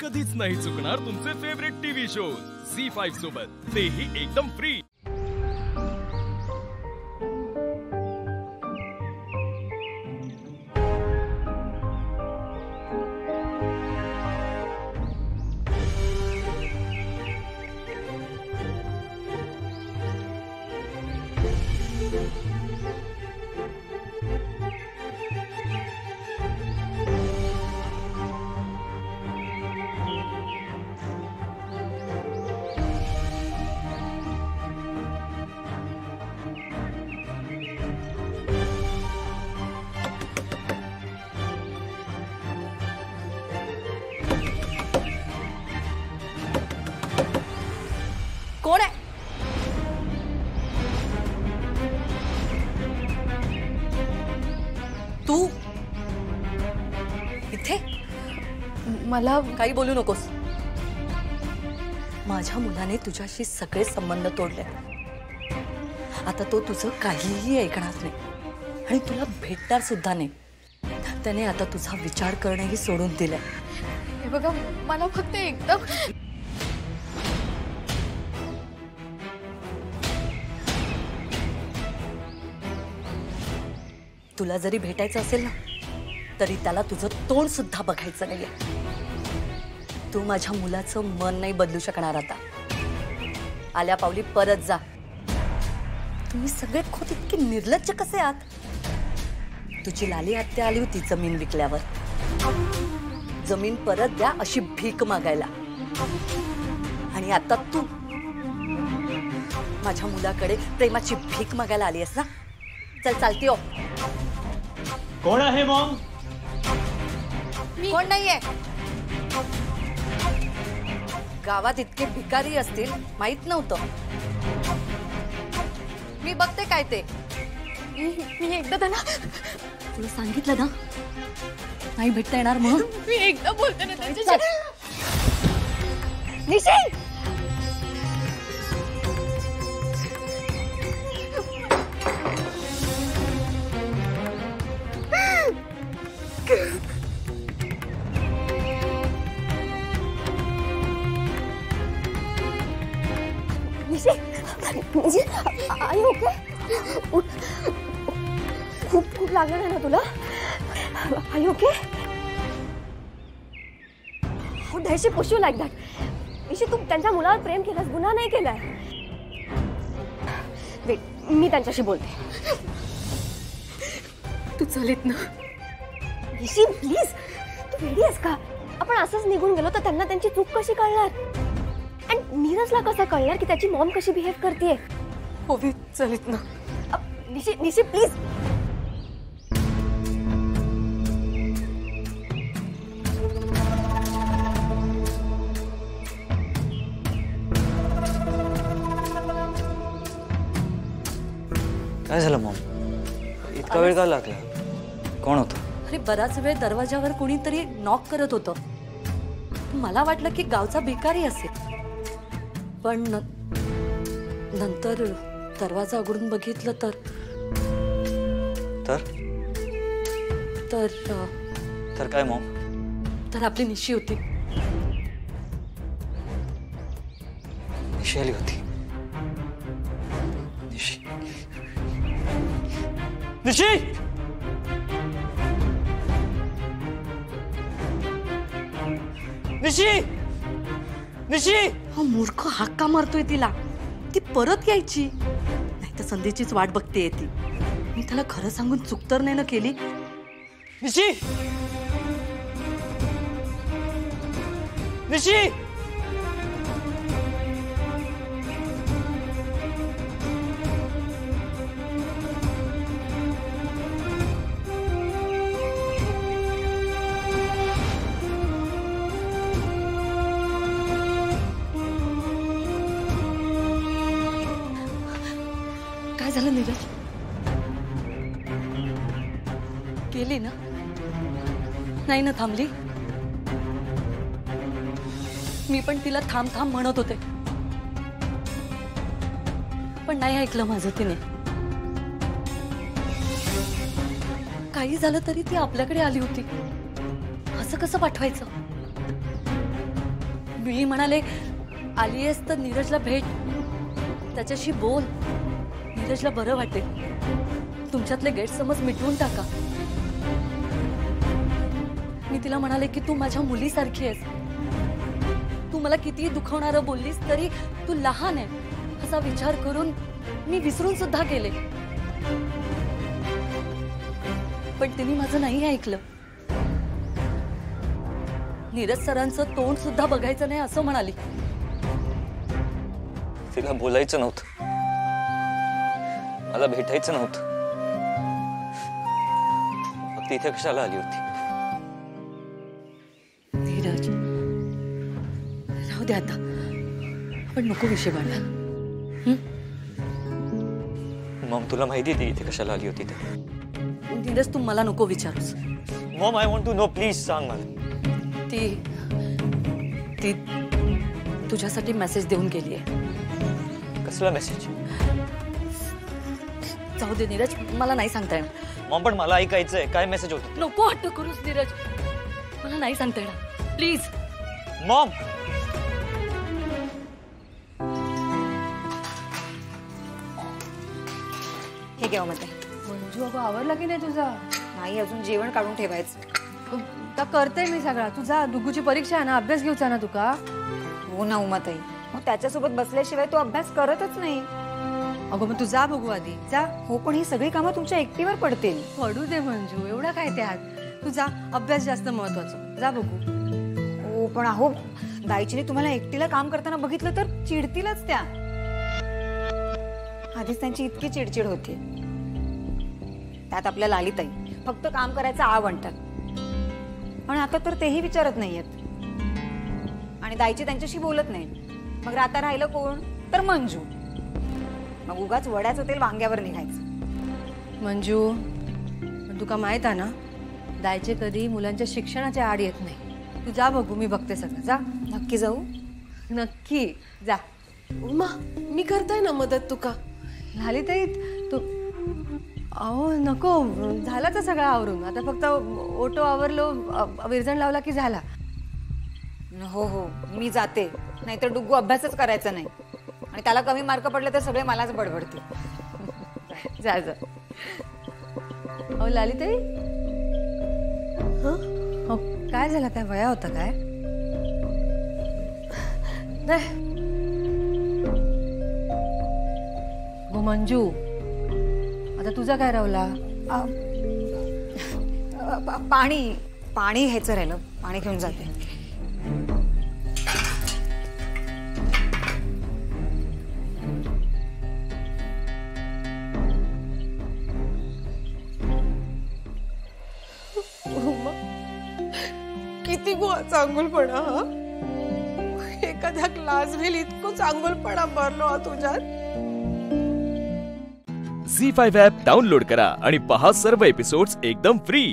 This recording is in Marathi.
कधीच नाही चुकणार तुमचे फेवरेट टीव्ही शोज झी5 सोबत, तेही एकदम फ्री। कोण आहे? तू इथे? मला काही बोलू नकोस। माझ्या मुलाने तुझ्याशी सगळे संबंध तोडले। आता तो तुझं काहीही ऐकणार नाही आणि तुला भेटणार सुद्धा नाही। त्याने आता तुझा विचार करणंही सोडून दिलंय। हे बघा, मला फक्त एकदम तुला जरी भेटायचं असेल ना, तरी त्याला तुझं तोंड सुद्धा बघायचं नाहीये। तू माझ्या मुलाचं मन नाही बदलू शकणार आता। आल्या पावली परत जा। तुम्ही सगळे खुद इतके निर्लज्ज कसे आहात? तुझी लाली आत्या आली होती जमीन विकल्यावर। जमीन परत द्या अशी भीक मागायला, आणि आता तू माझ्या मुलाकडे प्रेमाची भीक मागायला आली आहेस ना? चल चालती हो। कोण आहे मॉम? कोण नाहीये। गावात इतके भिकारी असतील माहित नव्हतं। मी बघते काय ते। मी एकदा त्यांना तुला सांगितलं ना नाही भेटता येणार म्हणून। मी एकदा बोलते ना त्यांच्याशी। निशी, आई ओके? खूप खूप लागलं आहे ना तुला? आई okay? How dare she push you like that? निशी, तू त्यांच्या मुलावर प्रेम केलंस, गुन्हा नाही केलाय। वेट, मी त्यांच्याशी बोलते। तू चालेत ना? निशी प्लीज, तू रेडी आहेस का? आपण असंच निघून गेलो तर त्यांना त्यांची चूक कशी कळणार? आणि नीरजला कसं कळणार की त्याची मॉम कशी बिहेव करतेय? हो मी चालेत ना? निशी निशी प्लीज। काय झालं मॉम? इतका वेळ का लागला? कोण होतं? अरे बराच वेळ दरवाजावर कोणीतरी नॉक करत होतं। मला वाटलं की गावचा भिकारी असेल, पण नंतर दरवाजा उघडून बघितलं तर तर तर तर काय मॉम? तर आपली निशी होती। निशी आली होती? निशी निशी निशी निशी! हा मूर्ख हाक्का मारतोय तिला। ती परत यायची नाही तर संधीचीच वाट बघतेय ती। मी त्याला खरं सांगून चूक तर नाही ना केली? निशी निशी! काय झालं नीरज? गेली ना? नाही ना थांबली? मी पण तिला थांब थांब म्हणत होते, पण नाही ऐकलं माझं तिने। काही झालं तरी ती आपल्याकडे आली होती, असं कसं पाठवायचं? मी म्हणाले आलीयस तर नीरजला भेट, त्याच्याशी बोल, नीरजला बरं वाटेल, तुमच्यातले गैरसमज मिटवून टाका. मी तिला म्हणाले की तू माझ्या मुलीसारखी आहेस, तू मला कितीही दुखवणारं बोललीस तरी तू लहान आहे असा विचार करून मी विसरून सुद्धा गेले. पण तिने माझं नाही ऐकलं. नीरज सरांचं तोंड सुद्धा बघायचं नाही असं म्हणाली. तिला बोलायचं नव्हतं, मला भेटायचं नव्हतं, मग ती इथे कशाला आली होती? नीरज राहू दे आता, पण नको विषय वाढवा. मॉम तुला माहिती ती इथे कशाला आली होती ते? नीरज तू मला नको विचारूस. Mom I want to know, please सांग मला. ती तुझ्यासाठी मेसेज देऊन गेली आहे. कसला मेसेज? जाऊ दे नीरज, मला नाही सांगता येणार. मॉम पण मला ऐकायचंय, काय मेसेज होतं? नको हट्ट करूस नीरज, मला नाही सांगता येणार, प्लीज. मॉम हे घ्या मते. मंजू अगं आवरला की नाही तुझा? नाही, अजून जेवण काढून ठेवायचं. तर करते मी सगळा. तुझा दुगूची परीक्षा आहे ना, अभ्यास घेऊचा ना तुका? हो ना उमाताई, मग त्याच्यासोबत बसल्याशिवाय तो अभ्यास करतच नाही. अगं मग तू जा बघू आधी जा. हो, पण ही सगळी कामं तुमच्या एकटीवर पडतील. पडू दे मंजू, एवढा काय त्यात. तू जा, अभ्यास जास्त महत्वाचा. जा बघू. हो पण अहो, दाईजीने तुम्हाला एकटीला काम करताना बघितलं तर चिडतीलच त्या. आधीच त्यांची इतकी चिडचिड होती, त्यात आपल्या लालिताई फक्त काम करायचं म्हणतात, पण आता तर तेही विचारत नाहीयेत. आणि दाईची त्यांच्याशी बोलत नाही. मग आता राहिलं कोण तर मंजू. मग उगाच वड्याचं तेल वांग्यावर निघायचं. मंजू, पण तुका माहित आहे ना, दायचे कधी मुलांच्या शिक्षणाच्या आड येत नाही. तू जा बघू, मी बघते सगळं. जा. नक्की जाऊ? नक्की जा. उमा, मी करताय ना मदत तुका. झाली ताई तू? अहो नको, झाला तर सगळं आवरून. आता फक्त ओटो आवरलो, विरजण लावला की झाला. हो हो, मी जाते, नाहीतर डुग्गू अभ्यासच करायचा नाही आणि त्याला कमी मार्क पडले तर सगळे मलाच बडबडतील. जा जा. अहो लालिताई, हो काय झालं? काय वया होता काय? नाही गो मंजू, आता तुझा काय रावला? पाणी घ्यायचं राहिलं, पाणी घेऊन जाते. किती गो चांगुलपणा हा. एखाद्या क्लास व्हेल इतकं चांगुलपणा भरलो हा तुझ्यात. झी5 ॲप डाउनलोड करा आणि पहा सर्व एपिसोड्स एकदम फ्री.